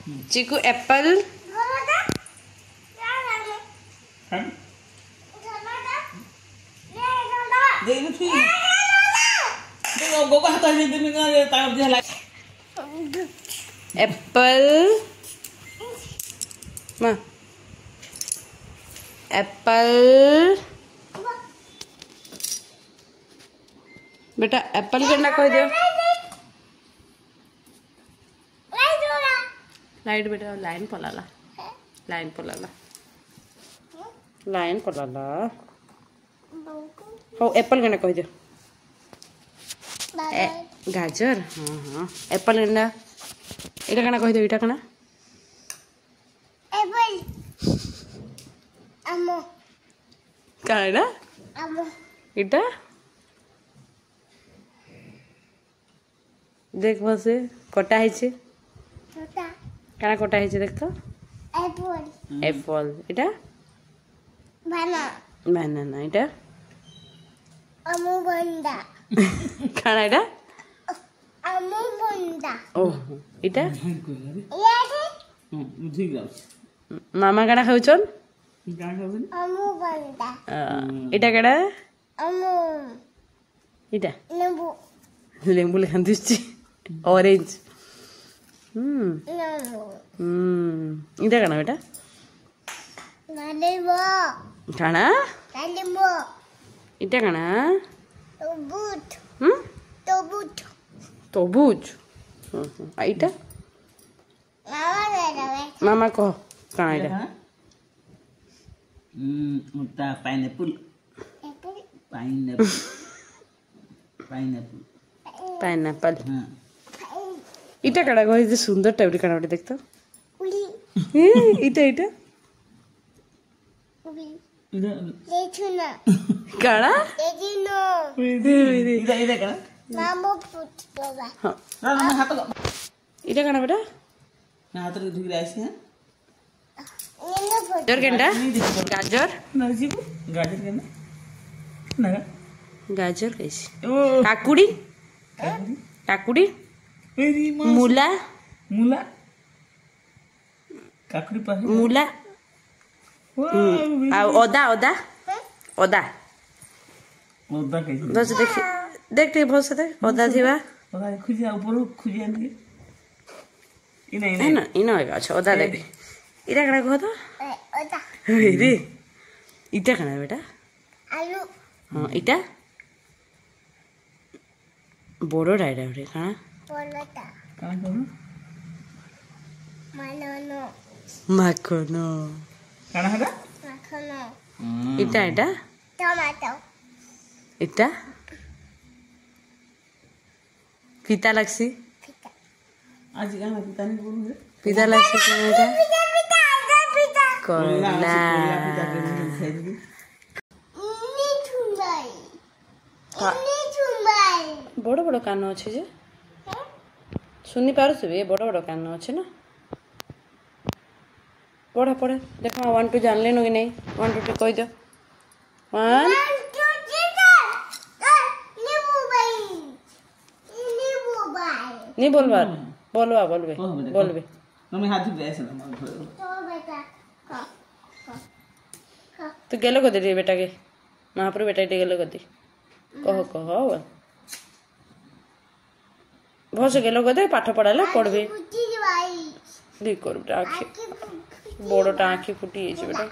chikoo Apple Apple माँ Apple बेटा Apple के ना कह दियो लाइट बेटा लाइन पलाला हो एप्पल के ना कह दियो गाजर हाँ हाँ एप्पल के ना इटा कना कह दियो इटा कना एप्पल आमो काना आमो इटा देख बसे कटा है छोटा काना कटा है देख तो एप्पल एप्पल इटा बनाना इटा आमो बंदा काना इटा आमो बंदा ओह इटा ये मामा काना खाउछन आमो बंदा इटा केडा आमो इटा नींबू लेंबू लेखन दिसछि ऑरेंज नींबू इटा काना बेटा नींबू काना नींबू इटा काना तरबूज तरबूज तरबूज इटा मामा कह काना इटा पाइनएप्पल पाइनएप्पल इटा काडा गई सुंदर टाइप काना बेटा देख तो इटा इटा लेचुना काना लेचुनो मामो फुट बाबा इटा काना बेटा गाजर केंडा गाजर गाजर कैसे काकुड़ी काकुड़ी मूला मूला ओदा ओदा ओदा बस देख देख बहुत से देख ओदा थिबा ना इना अच्छा ओदा देख इटा कना कह तो ओदा रे इटा कना बेटा आलू हाँ इटा बड़ो डायरा रे कना पोलता माननो माखनो माखनो इटा इटा टमाटो इटा पिता लगसी आज गाना पिता नहीं बोल रहे पिता लगसी कना इटा कोला बड़ बड़ कान अच्छे जे सुनी पारे बड़ बड़ कान अच्छे ना पढ़ पढ़ देख 1 2 जानले नु कि नहीं 1 2 कह दो 1 नहीं बोलवा बोलवा बोलबे बोलबे मम्मी हाथ धो ऐसे ना तू गेलो कदे रे बेटा के महापुर बेटा टे गेलो कदे कह कह बहुत से गेलो कदे पाठ पढ़ाले पढ़बे देख कर बेटा आखि बड़टा आखि फुटी बेटा